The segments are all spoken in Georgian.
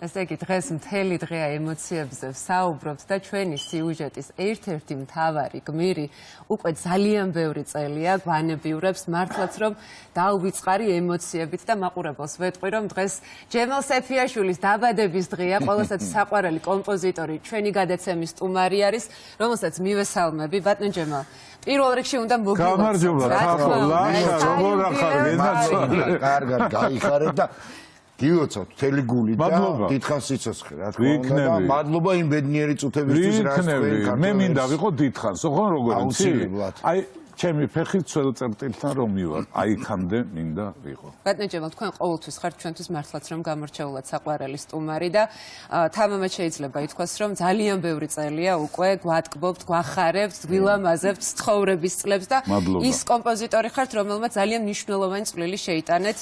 ესე იგი დღეს მთელი დღეა ემოციებზე ვსაუბრობთ და ჩვენი სიუჟეტის ერთ-ერთი მთავარი გმირი უკვე ძალიან ბევრი წელია გვანებიურებს მართლაც რომ დაუვიწყარი ემოციებით და მაყურებელს ვეტყვი რომ დღეს ჯემალ სეფიაშვილის დაბადების დღეა, ყოველსაც საყვარელი კომპოზიტორი ჩვენი გადაცემის სტუმარი არის, რომელსაც მივესალმები. ბატონ ჯემალ, პირველ რიგში უნდა მოგილოცოთ. გამარჯობა, თახოლა, როგორ ახარ ვენაცვალე. კარგად გაიხარეთ და გილოცავთ მთელი გული და დიდხანს სიცოცხლე, რა თქმა უნდა და მადლობა იმ ბედნიერი წუთებისთვის, რაც თქვენ მე მინდა ვიყო დიდხანს, ხო როგორ იცი? აი ჩემი ფეხით ძველ წერტილთან რომ მივარ, აი იქამდე მინდა ვიყო. ბატონ ჯემალ, თქვენ ყოველთვის ხართ ჩვენთვის მართლაც რომ გამორჩეულად საყვარელი სტუმარი და თამამად შეიძლება ითქვას რომ ძალიან ბევრი წელია უკვე გვატკბობთ, გვახარებთ, გვილამაზებთ ცხოვრების წლებს და ის კომპოზიტორი ხართ, რომელმაც ძალიან მნიშვნელოვანი წვლილი შეიტანეთ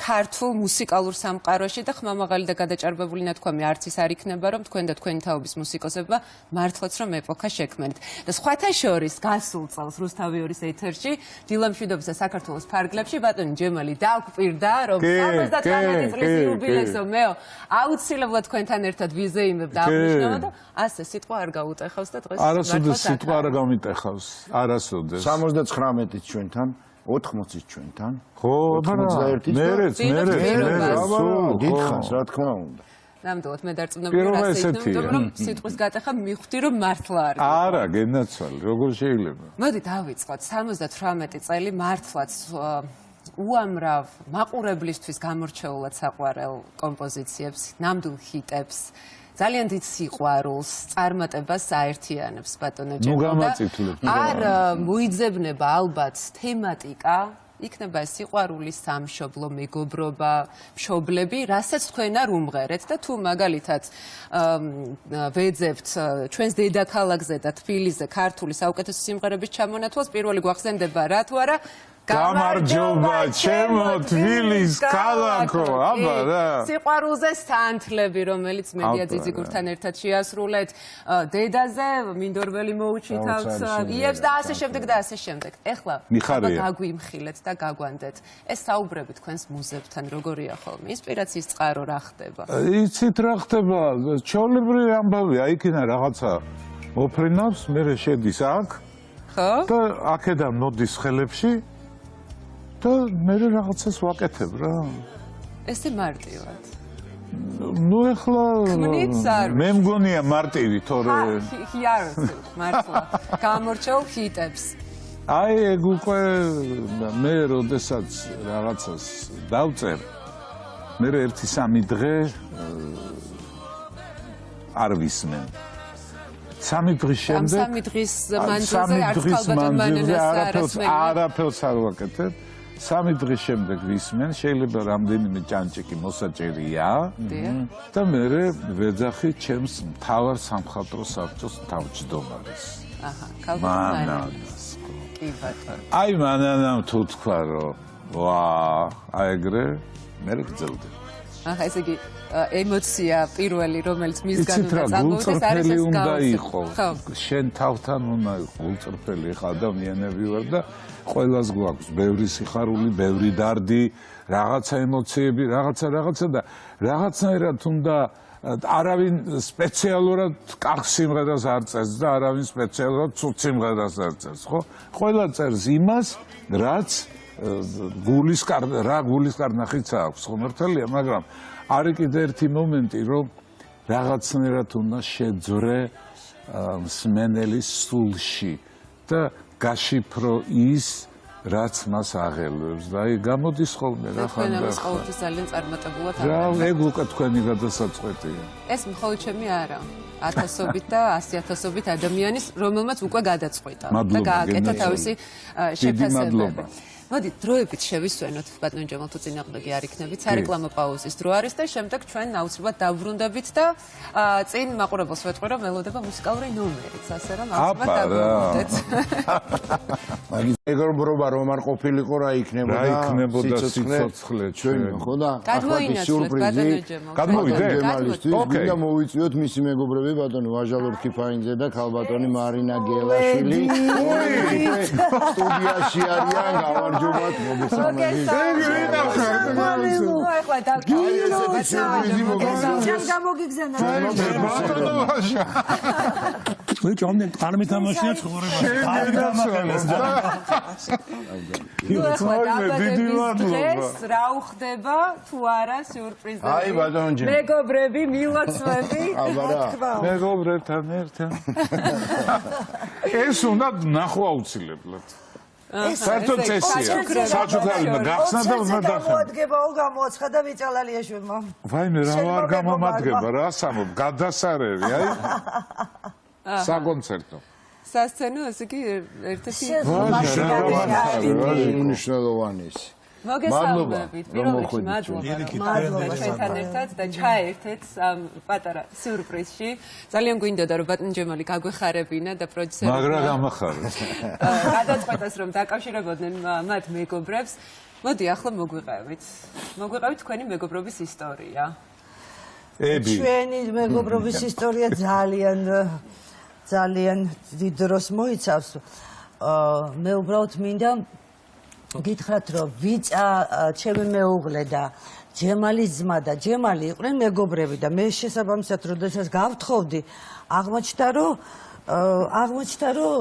ქართულ მუსიკალურ სამყაროში და ხმამაღალი და გადაჭარბებული ნათქვამი არც ის არ იქნება რომ თქვენ და თქვენი თაობის მუსიკოსებმა მართლაც რომ ეპოქა შექმნით. და სხვათა შორის გასულ წელს თავიორის ეთერში დილამშვიდობისა საქართველოს ფარგლებში ბატონი ჯემალი დაგვპირდა რომ 79 წლის იუბილეზე მეო აუცილებლად თქვენთან ერთად ვიზეიმებ და აღნიშნავ და ასე სიტყვა არ გაუტეხავს და დღეს არასოდეს სიტყვა არ გამიტეხავს არასოდეს 79-ით ჩვენთან 80-ით ჩვენთან ხო 81-ით მერეც დიდხანს რა თქმა უნდა ნამდვილად მე დარწმუნებული რომ სიტყვის გატეხა მივხვდი რომ მართლა არის. არა, გენაცვალე, როგორ შეიძლება? მოდი დავიწყოთ. 78 წელი მართლაც უამრავ მაყურებლისთვის გამორჩეულად საყვარელ კომპოზიციებს, ნამდვილ ჰიტებს, ძალიან დიდ სიყვარულს, წარმატებას აერთიანებს ბატონო ჯემალ. ნუ გამაწითლებთ. არ მოიძებნება ალბათ თემატიკა იქნება სიყვარული, სამშობლო, მეგობრობა, მშობლები, რასაც თქვენ არ უმღერეთ და თუ მაგალითად ვეძებთ ჩვენს დედაქალაქზე და თბილისზე ქართული საუკეთესო სიმღერების ჩამონათვალს, პირველი გვახსენდება რა თუ არა გამარჯობა ჩემო თბილის ქალაქო, აბა რა. სიყვარულზე სანთლები, რომელიც მედია ძიძიგურთან ერთად შეასრულეთ, დედაზე მინდორველი მოუჩითავს იებს და ასე შემდეგ და ასე შემდეგ. ეხლა გაგვიმხილეთ და გაგვანდეთ. ეს საუბრები თქვენს მუზებთან როგორია ხოლმე? ინსპირაციის წყარო რა ხდება? იცით რა ხდება? ჩვეულებრივი ამბავია, იქინა რაღაცა მოფრინავს, მერე შედის აქ. ხო? და აქედან მოდის ხელებში და მე რაღაცას ვაკეთებ რა. ესე მარტივად. ნუ ეხლა მე მგონია მარტივი, თორე ჰიარს მართლა გამორჩეულ ჰიტებს. აი ეგ უკვე მე როდესაც რაღაცას დავწერ, მე ერთი სამი დღე არ ვისმენ. სამი დღის შემდეგ სამი დღის მანძილზე არაფერს არ ვაკეთებ. სამი დღის შემდეგ ვისმენ, შეიძლება რამდენიმე ჭანჭიკი მოსაჭერია და მე ვეძახი ჩემს მთავარ სამხატვრო საბჭოს თავმჯდომარეს. მანანას. კი ბატონო. აი მანანამ თუ თქვა რომ ვა, აი ეგრე მე გძელდი. ახლა ესე იგი ემოცია პირველი რომელიც მისგან უნდა წამოვიდეს არის ეს უნდა იყოს. შენ თავთან უნდა იყოს გულწრფელი, ხა ადამიანები ვარ და ყველას გვაქვს ბევრი სიხარული, ბევრი დარდი, რაღაცა ემოციები, რაღაცა და რაღაცნაირად უნდა არავინ სპეციალურად კარგ სიმღერას არ წერს და არავინ სპეციალურად ცუდ სიმღერას არ წერს, ხო? ყველა წერს იმას, რაც გულის კარნახიც აქვს, ხო მართალია, მაგრამ არის კიდე ერთი მომენტი, რომ რაღაცნაირად უნდა შეძვრე მსმენელის სულში და გაშიფრო ის, რაც მას აღელვებს და აი გამოდის ხოლმე რა ხანდა. თქვენ ამას ყოველთვის ძალიან წარმატებულად რა ეგ უკვე თქვენი გადასაწყვეტია. ეს მხოლოდ ჩემი არა. 1000-ობით და 100,000-ობით ადამიანის, რომელმაც უკვე გადაწყვეტა და გააკეთა თავისი შეფასებები. მოდი დროებით შევისვენოთ ბატონ ჯემალ თუ წინააღმდეგი არ იქნებით, სარეკლამო პაუზის დრო არის და შემდეგ ჩვენ აუცილებლად დავბრუნდებით და წინ მაყურებელს ვეთყვი რომ ველოდება მუსიკალური ნომერიც, ასე რომ აუცილებლად დავბრუნდეთ. მაგის მეგობრობა რომ არ ყოფილიყო რა იქნებოდა სიცოცხლე ჩვენ, ხო და გადმოინაცვლეთ ბატონო ჯემალ. გადმოვიდეთ. მინდა მოვიწვიოთ მისი მეგობრები ბატონი ვაჟალურ ქიფაინძე და ქალბატონი მარინა გელაშვილი. სტუდიაში არიან გამარჯობა გამარჯობათ, მოგესალმებით. ახლა გამოგიგზავნა. ვიჭ ამდენ არ მეთამაშია ცხოვრებაში. არ გამახელეს. დღეს რა უხდება თუ არა სიურპრიზები? აი ბატონო. მეგობრები, მილოცვები. მეგობრებთან ერთად. ეს უნდა ნახვა აუცილებლად. საერთოდ წესია. საჩუქრალმა გახსნა და უნდა დახა. მოადგება ულგამოაცხა და ვიჭალალიაშვილმა. ვაიმე რა არ გამომადგება რა სამობ გადასარევი აი. საკონცერტო. სასცენო ესე კი ერთ-ერთი მნიშვნელოვანი. მოგესალმებით. პირველ რიგში მადლობა ჩვენთან ერთად და ჩაერთეთ ამ პატარა სიურპრიზში. ძალიან გვინდოდა რომ ბატონ ჯემალი გაგვეხარებინა და პროდიუსერი მაგრა გამახარეს. გადაწყვეტეს რომ დაკავშირებოდნენ მათ მეგობრებს. მოდი ახლა მოგვიყევით. მოგვიყევით თქვენი მეგობრობის ისტორია. ები. ჩვენი მეგობრობის ისტორია ძალიან დიდ დროს მოიცავს. მე უბრალოდ მინდა გითხრათ რომ ვიწა ჩემი მეუღლე და ჯემალის ძმა და ჯემალი იყვნენ მეგობრები და მე შესაბამისად როდესაც გავთხოვდი აღმოჩნდა რომ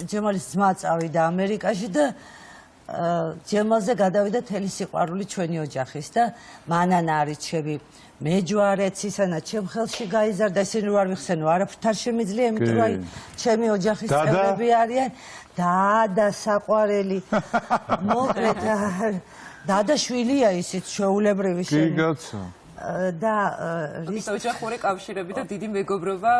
ჯემალის ძმა წავიდა ამერიკაში და ჯემალზე გადავიდა თელი სიყვარული ჩვენი ოჯახის და მანანა არის ჩემი მეჯვარეც ისანა ჩემ ხელში გაიზარდა ისინი არ ვიხსენო არაფრთ არ შემიძლია იმიტომ რომ ჩემი ოჯახის წევრები არიან და საყვარელი მოკლედ და შვილია ისიც შეულებრივი შენი კი კაცო და ოჯახური კავშირები და დიდი მეგობრობა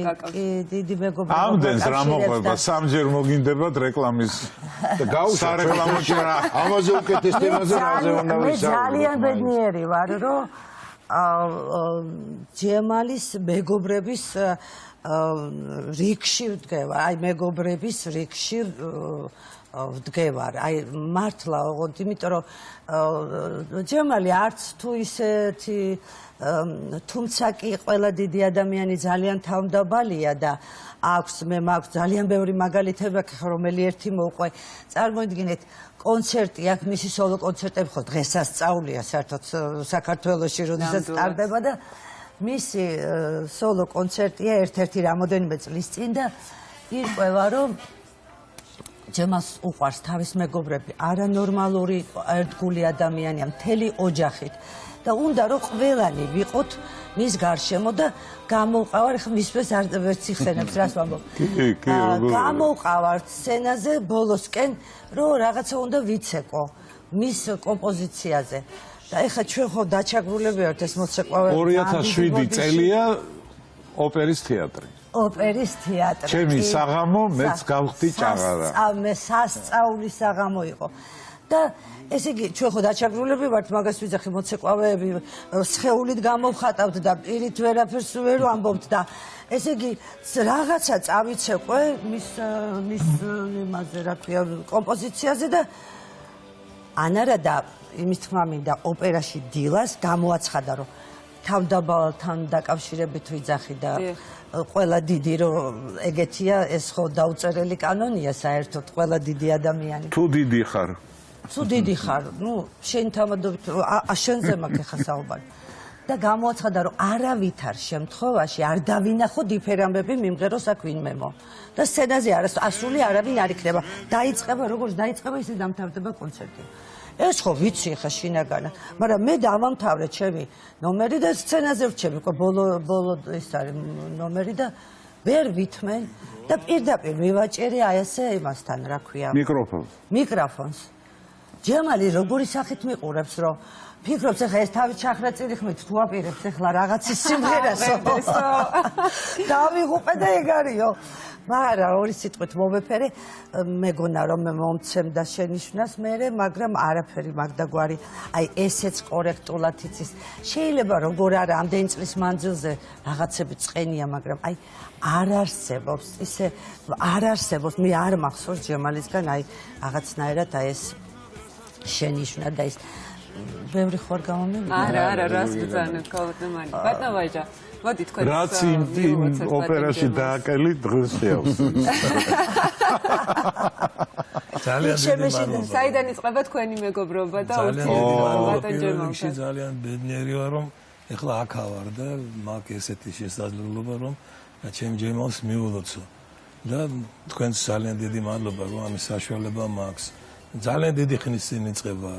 გაკავშირდა. კი, დიდი მეგობრობა. ამდენს რა მოყვება, სამჯერ მოგინდებათ რეკლამის და სარეკლამო ჭრა. ამაზე უკეთეს თემაზე რაზე უნდა ვისაუბროთ. მე ძალიან ბედნიერი ვარ, რომ ჯემალის მეგობრების რიგში ვდგება, აი მეგობრების რიგში ვდგევარ. აი მართლა, იმიტომ რომ ჯემალი არც თუ ისეთი თუმცა კი ყველა დიდი ადამიანი ძალიან თავმდაბალია და მე მაქვს ძალიან ბევრი მაგალითები, რომელი ერთი მოუყვე. წარმოიდგინეთ, კონცერტი აქვს, მისი სოლო კონცერტები ხო დღესასწაულია საერთოდ საქართველოში, როდესაც ტარდება და მისი სოლო კონცერტია ერთ-ერთი რამოდენიმე წლის წინ და ირკვევა რომ ჯემალს უყვარს თავის მეგობრები, არანორმალური ერთგული ადამიანია, მთელი ოჯახით და უნდა რომ ყველანი ვიყოთ მის გარშემო და გამოვყავარ, ხა მისთვის არ ვერც იხსენებს რას ვამბობ. გამოვყავარ სცენაზე ბოლოსკენ, რომ რაღაცა უნდა ვიცეკო მის კომპოზიციაზე. და ეხლა ჩვენ ხო დაჩაგრულები ვართ ეს მოცეკვავე 2007 წელია ოპერის თეატრი. ოპერის თეატრი. ჩემი საღამო მეც გავხდი ჭაღარა. მე სასწაული საღამო იყო. და ესე იგი ჩვენ ხო დაჩაგრულები ვართ, მაგას ვიძახი მოცეკვავეები სხეულით გამოვხატავთ და პირით ვერაფერს ვერ ვამბობთ და ესე იგი რაღაცა წავიცეკვე მის იმაზე რა ქვია კომპოზიციაზე და ანარა და იმის თქმა მინდა ოპერაში დილას გამოაცხადა რომ თავდაბალთან დაკავშირებით ვიძახი და ყველა დიდი რომ ეგეთია ეს ხო დაუწერელი კანონია საერთოდ ყველა დიდი ადამიანი თუ დიდი ხარ თუ დიდი ხარ ნუ შენ თამადობით შენზე მაქვს ხა საუბარი და გამოაცხადა რომ არავითარ შემთხვევაში არ დავინახო დიფერამბები მიმღეროს აქ ვინმემო და სცენაზე ასული არავინ არ იქნება დაიწყება როგორც დაიწყება ისე დამთავრდება კონცერტი ეს ხო ვიცი ხა შინაგანა მაგრამ მე დავამთავრე ჩემი ნომერი და სცენაზე ვრჩები ბოლო ის არის ნომერი და ვერ ვითმენ და პირდაპირ მივაჭერი აი ესე იმასთან რა ქვია მიკროფონს ჯემალი როგორი სახით მიყურებს რომ ფიქრობს ახლა ეს თავი ჩახრაწილი ხმით თუ აპირებს ახლა რაღაცის სიმღერასო დავიღუპე და ეგ არისო მაგრამ ორი სიტყვით მომეფერე მეგონა რომ მე მომცემ და შენიშვნას მერე მაგრამ არაფერი მაგდაგვარი აი ესეც კორექტულად იცის შეიძლება როგორ არა ამდენი წლის მანძილზე რაღაცები წყენია მაგრამ აი არ არსებობს ისე არ არსებობს მე არ მახსოვს ჯემალისგან აი რაღაცნაირად აი ეს შენიშვნა და ის ბევრი ხوار გამომივიდა არა რას გძანებ ქალბატონი ბატონო ვაჟა მოდი თქვენ რაც იმ ოპერაში დააკელი დღეს შეავს ძალიან დიდი მადლობა. საიდან იწყება თქვენი მეგობრობა და ურთიერთობა? ძალიან ბედნიერი ვარ, რომ ეხლა აქ ვარ და მაქვს ესეთი შესაძლებლობა, რომ ჩემ ჯემალს მივულოცო. და თქვენს ძალიან დიდი მადლობა, რომ ამის საშუალება მაქვს. ძალიან დიდი ხნის წინ იწყება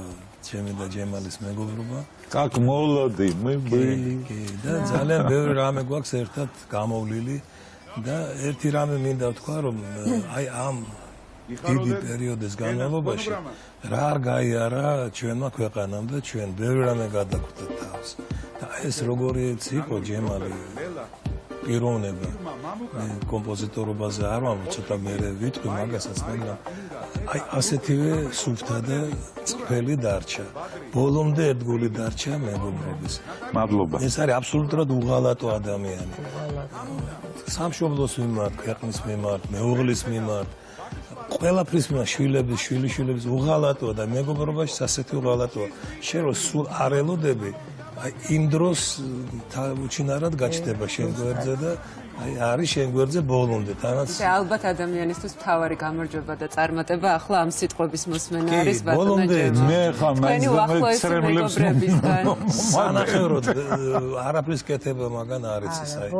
ჩემი და ჯემალის მეგობრობა. Как молоды мы были. და ძალიან ბევრი რამე გვაქვს ერთად გამოვლილი და ერთი რამე მინდა ვთქვა, რომ აი ამ დიდი პერიოდის განმავლობაში რა არ გაიარა ჩვენმა ქვეყანამ და ჩვენ ბევრი რამე გადაგვდათ თავს. და ეს როგორიც იყო ჯემალი პიროვნება კომპოზიტორობაზე არ ვამბობ, ცოტა მერე ვიტყვი მაგასაც, მაგრამ აი ასეთივე სუფთა და წრფელი დარჩა. ბოლომდე ერთგული დარჩა მეგობრობის. მადლობა. ეს არის აბსოლუტურად უღალატო ადამიანი. სამშობლოს მიმართ, ქვეყნის მიმართ, მეუღლის მიმართ, ყველაფრის მიმართ, შვილიშვილების უღალატოა და მეგობრობაში ასეთი უღალატოა. შენ რო სულ არ ელოდები, აი იმ დროს უჩინარად გაჩნდება შენ გვერდზე და აი არის შენ გვერდზე ბოლომდე. და ალბათ ადამიანისთვის მთავარი გამარჯვება და წარმატება ახლა ამ სიტყვების მოსმენა არის ბოლომდე მე ხა მაინც სანახევროდ არაფრის კეთება მაგან არ იცის აი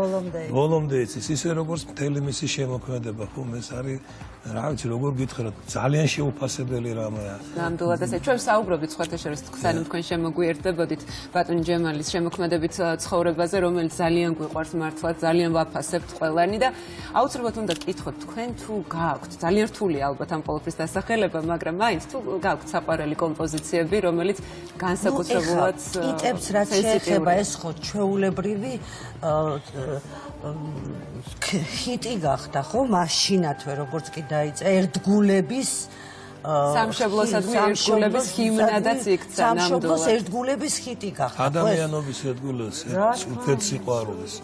ბოლომდე იცის ისე როგორც მთელი მისი შემოქმედება ხომ ეს არის რა ვიცი როგორ გითხრათ ძალიან შეუფასებელი რამეა. ნამდვილად ასე ჩვენ საუბრობთ სხვათა შორის სანამ თქვენ შემოგვიერთდებოდით ბატონ ჯემალის შემოქმედებით ცხოვრებაზე რომელიც ძალიან გვიყვარს მართლაც ძალიან ვაფასებთ ყველანი და აუცილებლად უნდა გკითხოთ თქვენ თუ გააქვთ ძალიან რთული ალბათ ამ ყოველფრის დასახელება მაგრამ მაინც თუ გააქვთ საყვარელი კომპოზიციები რომელიც განსაკუთრებულად იტებს რაც შეეხება ეს ხო ჩვეულებრივი ჰიტი გახდა ხო მაშინათვე როგორც კი დაიწყე ერთგულების სამშობლოსადმი ერთგულების ჰიმნადაც იქცა ნამდვილად სამშობლოს ერთგულების ჰიტი გახდა ადამიანობის ერთგულების უთეთ სიყვარულის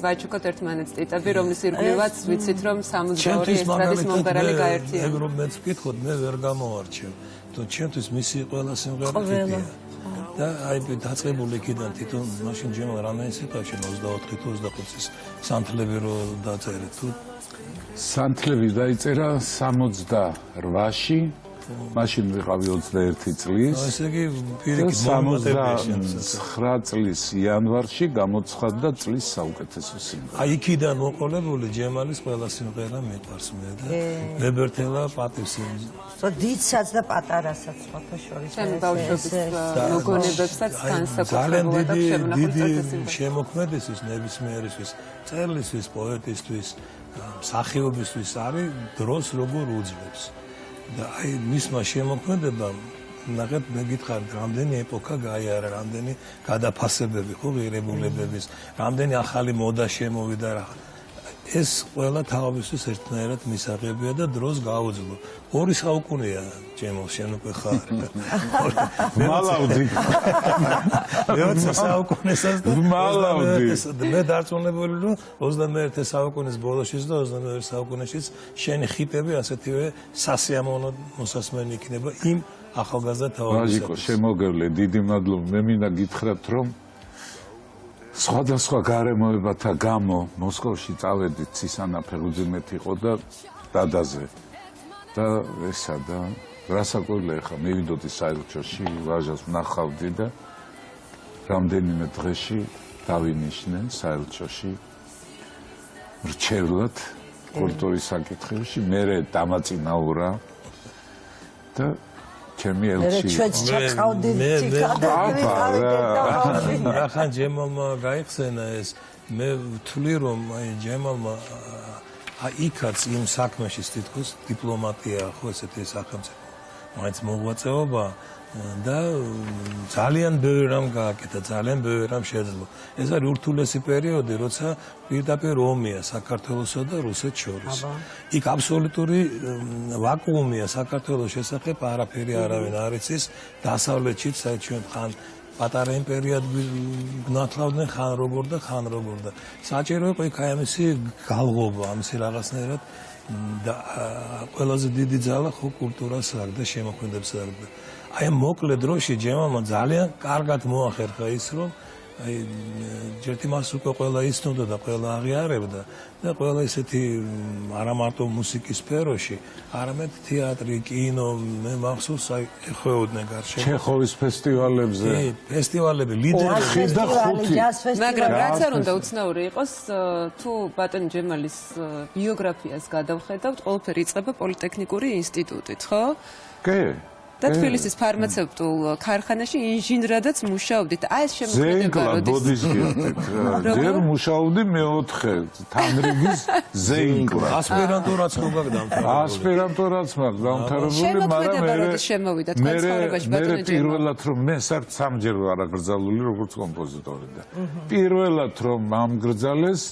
ვაჩუქოთ ერთმანეთს ტიტები რომლის ირგვლივაც ვიცით რომ 62 ესტრადის მომღერალი გაერთიანა ეგ რომ მეც ვკითხოთ მე ვერ გამოვარჩევ თუ ჩემთვის მისი ყველა სიმღერა ჰიტია და აი დაწყებული იქიდან თვითონ მაშინ ჯემალ რამენის სიტყვაში 24 თუ 25-ის სანთლები რო დაწერეთ თუ სანთლები დაიწერა 68-ში მაშინ ვიყავი 21 წლის ესე იგი პირიქით 69 წლის იანვარში გამოცხადდა წლის საუკეთესო სიმღერა. აი იქიდან მოყოლებული ჯემალის ყველა სიმღერა მიყვარს მე და მებერთელა პატივს დიდსაც და პატარასაც სხვათა შორის ჩემი ბავშვობის მოგონებებსაც განსაკუთრებულად აქვს დიდი შემოქმედისთვის ნებისმიერისთვის წერლისთვის პოეტისთვის მსახიობისთვის არის დროს როგორ უძლებს და აი მისმა შემოქმედებამ ნახეთ მე გითხარით რამდენი ეპოქა გაიარა რამდენი გადაფასებები ხო ღირებულებების რამდენი ახალი მოდა შემოვიდა რა ეს ყველა თავისთვის ერთნაირად მისაღებია და დროს გაუძლო 2 საუკუნეა ჯემალ შენ უკვე ხარ მალავდი მე საუკუნესაც მალავდი მე დარწმუნებული რომ 21 საუკუნის ბოლოშიც და 22 საუკუნეშიც შენი ხიტები ასეთივე სასიამოვნო მოსასმენი იქნება იმ ახალგაზრდა თავისუფლებას ბაჟიკო შემოგევლე დიდი მადლობა მე მინდა გითხრათ რომ სხვადასხვა გარემოებათა გამო მოსკოვში წავედით ცისანა ფეხუძიმეთ იყო და დადაზე და ესა და რასაკვირველია ხა მივიდოდი საელჩოში ვაჟას ვნახავდი და რამდენიმე დღეში დავინიშნენ საელჩოში რჩევლად კულტურის საკითხებში მე დამაწინაურა და ჩემი ელჩი ჩვენც ჩაყავდით რახან ჯემალმა გაიხსენა ეს მე ვთვლი რომ აი ჯემალმა იქაც იმ საქმეში თითქოს დიპლომატია ხო ესეთი სახელმწიფო მაინც მოღვაწეობა და ძალიან ბევრი რამ გააკეთა ძალიან ბევრი რამ შეძლო ეს არის ურთულესი პერიოდი როცა პირდაპირ ომია საქართველოსა და რუსეთს შორის იქ აბსოლუტური ვაკუუმია საქართველოს შესახებ არაფერი არავინ არ იცის დასავლეთშიც აი ჩვენ ხან პატარა იმპერიად გნათლავდნენ ხან როგორ და საჭირო იყო იქ აი ამისი გალღობა ამისი რაღაცნაირად და ყველაზე დიდი ძალა ხო კულტურას აქვს და შემოქმედებს აქვს აი მოკლე დროში ჯემალმა ძალიან კარგად მოახერხა ის რომ აი ჯერტი მას უკვე ყველა იცნობდა და ყველა აღიარებდა და ყველა ისეთი არა მარტო მუსიკის სფეროში, არამედ თეატრი, კინო, მე მახსოვს აი ეხვეოდნენ გარშემო. ჩეხოვის ფესტივალებზე. კი, ფესტივალები, ლიდერები და ხუთი. მაგრამ რაც არ უნდა უცნაური იყოს, თუ ბატონი ჯემალის ბიოგრაფიას გადავხედავთ, ყველაფერი იწყება პოლიტექნიკური ინსტიტუტით, ხო? კი. და თბილისის ფარმაცევტულ ქარხანაში ინჟინრადაც მუშაობდით. აი ეს შემოქმედება როდის? ბოდიშგიათით. ჯერ მუშაობდი მეოთხე თანრიგის ზეინკლად. ასპირანტურაც ხო გაქვს დამთავრებული. ასპირანტურაც მაქვს დამთავრებული, მაგრამ როდის შემოვიდა თქვენ ცხოვრებაში ბატონო ჯემა? პირველად რომ მე საერთოდ სამჯერ ვარ აკრძალული როგორც კომპოზიტორი და პირველად რომ ამგრძალეს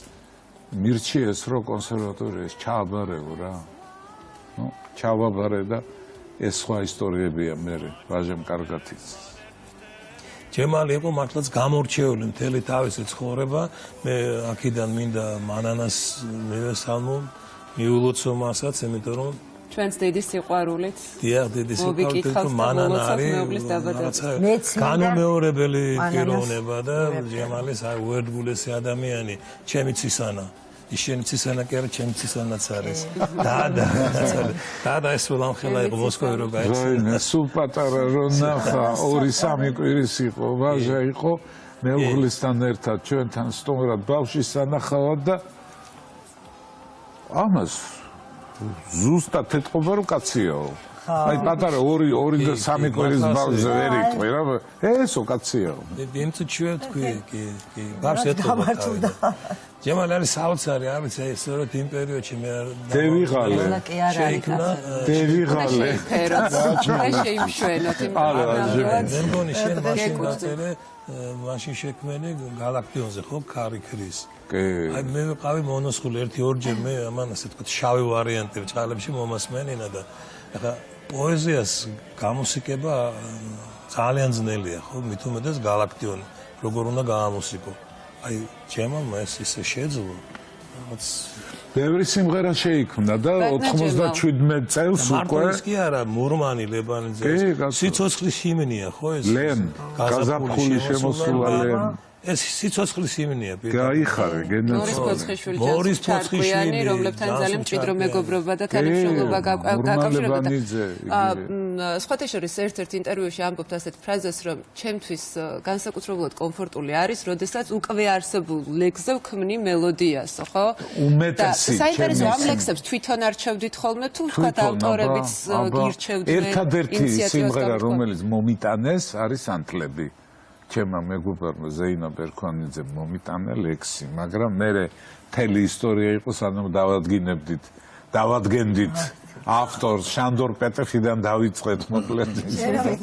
მირჩიეს რო კონსერვატორიაში ჩააბარეო რა. ნუ ჩავაბარე და ეს სხვა ისტორიებია მე ვაჟემ კარგად იცის. ჯემალი იყო მართლაც გამორჩეული მთელი თავისი ცხოვრება. მე აქედან მინდა მანანას მივესალმო, მიულოცო მასაც, იმიტომ რომ ჩვენს დედის სიყვარულით. დიახ, დედის სიყვარულით, რომ მანანა არის განუმეორებელი პიროვნება და ჯემალის აი უერთგულესი ადამიანი, ჩემი ცისანა. შენი ცისანა კი არა, ჩემი ცისანაც არის. და ეს ველამხელა იყო მოსკოვი რო გაიქცა. რაიმე სულ პატარა რო ნახა, 2-3 კვირის იყო, ვაჟა იყო, მეუღლისთან ერთად ჩვენთან სტუმრად ბავშვის სანახავად და ამას ზუსტად ეთყობა რომ კაციაო. აი პატარა 2-3 კვირის ბავშვზე ვერ იყვი რა. ესო კაციაო. დიმც ჩვენ თქვი, კი, გარს ეთყობა. ჯემალი არის საოცარი, არის ეს სწორედ იმ პერიოდში მე დევიღალე. შეიქმნა დევიღალე. შეიმშვენოთ იმ მე მგონი შენ მაშინ დაწერე მაშინ შექმენი გალაქტიონზე ხო ქარიქრის. კი. აი მე ვიყავი მონოსხული 1-2 მე ამან ასე თქვა შავი ვარიანტი ჭალებში მომასმენინა და ახლა პოეზიას გამუსიკება ძალიან ძნელია ხო მით უმეტეს გალაქტიონი როგორ უნდა გაამუსიკო. აი ჯემალმა ეს ისე შეძლო რაღაც ბევრი სიმღერა შეიქმნა და 97 წელს უკვე მარტო კი არა მურმანი ლებანიძე სიცოცხლის ჰიმნია ხო ეს გაზაფხული შემოსულა ლენ ეს სიცოცხლის ჰიმნია გაიხარე გენაცვალე მორის ფოცხიშვილი რომლებთან ძალიან მჭიდრო მეგობრობა და თანამშრომლობა გაკავშირებოდა სხვათა შორის ერთ-ერთ ინტერვიუში ამბობთ ასეთ ფრაზას რომ ჩემთვის განსაკუთრებულად კომფორტული არის როდესაც უკვე არსებულ ლექსზე ვქმნი მელოდიას ხო უმეტესი საინტერესო ამ ლექსებს თვითონ არჩევდით ხოლმე თუ ვთქვათ ავტორებიც გირჩევდნენ ერთადერთი სიმღერა რომელიც მომიტანეს არის ანთლები ჩემმა მეგობარმა ზეინა ბერქვანიძემ მომიტანა ლექსი, მაგრამ მე მთელი ისტორია იყო, სანამ დავადგენდით ავტორს შანდორ პეტრიდან დავიწყეთ მოკლედ.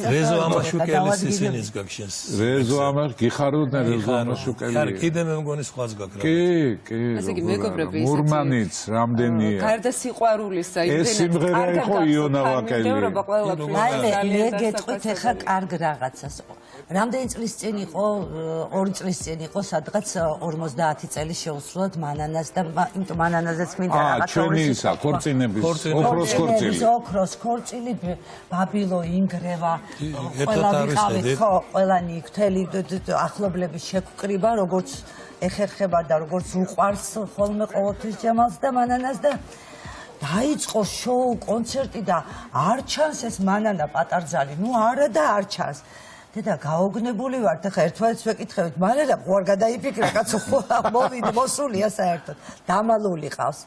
რეზო ამაშუკელის ისინიც გაგშენს. რეზო ამაშ გიხაროდნენ რეზო ამაშუკელი. ხარ კიდე მე მგონი სხვაც გაგრა. კი. ასე იგი მეგობრები მურმანიც რამდენია. გარდა სიყვარულისა ეს სიმღერა იყო იონა ვაკელი. მე გეტყვით ახლა კარგ რაღაცას. რამდენი წლის წინ იყო 2 წლის წინ იყო სადღაც 50 წელი შეუსრულოთ მანანას და იმიტომ მანანაზეც მინდა რაღაცა ჩვენი ისა ქორწინების ოქროს ქორწილი ბაბილო ინგრევა ყველა ვიყავით ხო ყველანი მთელი ახლობლების შეგვკრიბა როგორც ეხერხება და როგორც უყვარს ხოლმე ყოველთვის ჯემალს და მანანას და დაიწყო შოუ კონცერტი და არ ჩანს ეს მანანა პატარძალი ნუ არა და არ ჩანს დედა გაოგნებული ვართ ახლა ერთმანეთს ვეკითხებით მანანა ყوار გადაიფიქრა კაცო მოვიდა მოსულია საერთოდ დამალული ყავს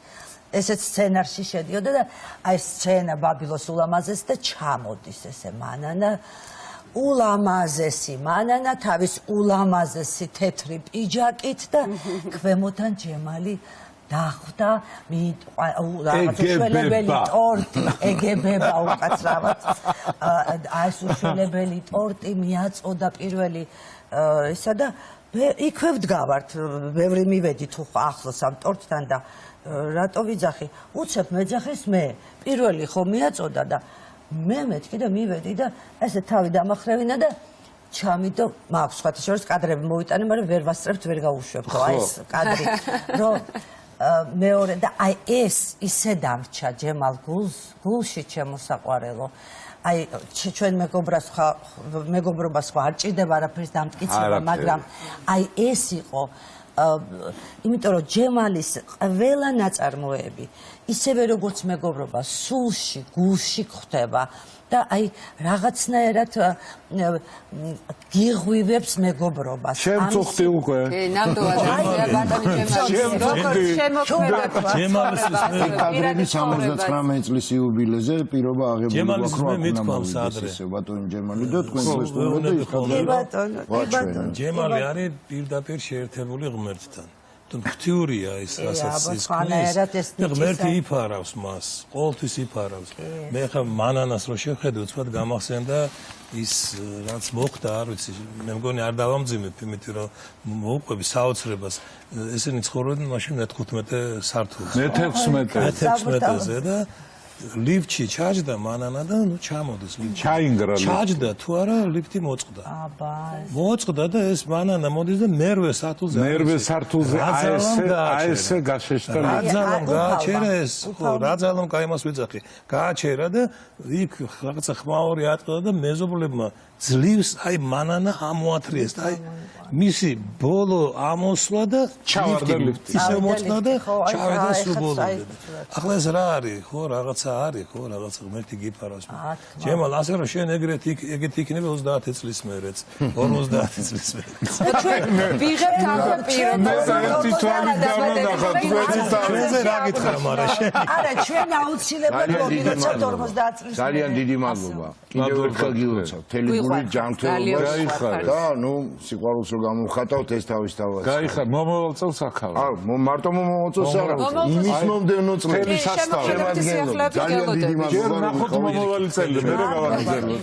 ესეც სცენარში შედიოდა და აი სცენა ბაბილოს ულამაზესი და ჩამოდის ესე მანანა ულამაზესი მანანა თავის ულამაზესი თეთრი პიჯაკით და ქვემოდან ჯემალი დახვდა უშველებელი ტორტი ეგებება უკაცრავად ეს უშველებელი ტორტი მიაწოდა პირველი ისა და იქვე ვდგავართ ბევრი მივედი თუ ახლოს ამ ტორტთან და რატო ვიძახი უცებ მეძახის მე პირველი ხო მიაწოდა და მე მეთქი და მივედი და ესე თავი დამახრევინა და ჩამიდო მაქვს სხვათა შორის კადრები მოვიტანე მაგრამ ვერ ვასწრებთ ვერ გავუშვებ ხო აი ეს კადრი რომ მეორე და აი ეს ისე დამრჩა ჯემალ გულში ჩემო საყვარელო აი ჩვენ მეგობრობას ხო არ ჭირდება არაფრის დამტკიცება, მაგრამ აი ეს იყო იმიტომ რომ ჯემალის ყველა ნაწარმოები ისევე როგორც მეგობრობა სულში, გულში გვხვდება და აი რაღაცნაირად გიღვივებს მეგობრობას. შენ წუხდი უკვე. ნამდვილად კადრები 79 წლის იუბილეზე პირობა აღებული გვაქვს რომ ბატონი ჯემალი და თქვენ მოსწონდა ის კადრები. ჯემალი არის პირდაპირ შეერთებული ღმერთთან. ღვთიურია ის რასაც ის ქმნის და ღმერთი იფარავს მას, ყოველთვის იფარავს. მე ხა მანანას რო შეხედო, თქვა გამახსენდა ის რაც მოხდა, არ ვიცი, მე მგონი არ დავამძიმებ, იმიტომ რომ მოუყვები საოცრებას. ესენი ცხოვრობდნენ მაშინ მე-15 სართულზე. მე-16-ზე და ლიფტში ჩაჯდა მანანა და ნუ ჩამოდის ლიფტში. ჩაინგრა ლიფტი. ჩაჯდა თუ არა ლიფტი მოწყდა. აბა. მოწყდა და ეს მანანა მოდის და მერვე სართულზე. მერვე სართულზე აესე გაშეშტა. რაძალამ გააჩერა ეს, ხო, რაძალამ კაიმას ვიძახი. გააჩერა და იქ რაღაცა ხმაური ატყდა და მეზობლებმა ძლივს აი მანანა ამოათრიეს და აი მისი ბოლო ამოსვლა და ჩავარდა ლიფტი. ისე მოწყდა და ჩავედა სულ ბოლომდე. ახლა ეს რა არის, ხო, რაღაცა არის, ხო, რაღაცა ღმერთი გიფარავს. ჯემალ, ასე რომ შენ ეგეთი იქნება 30 წლის მერეც, 50 წლის მერეც. ჩვენ ვიღებთ ამ პირობას. ჩვენზე რა გითხრა, მაგრამ შენ არა, ჩვენ აუცილებლად მოგილოცავთ 50 წლის. ძალიან დიდი მადლობა. კიდევ ერთხელ გილოცავთ. მთელი გული ჯანმრთელობას და ნუ სიყვარულს რომ გამოვხატავთ ეს თავისთავად. გაიხარ, მომავალ წელს ახალა. მარტო მომავალ წელს არა. იმის მომდევნო წლებში. შემოგვიდეთ სიახლეები გელოდებით. ჯერ ნახოთ მომავალი წელი, მე გავაგრძელოთ.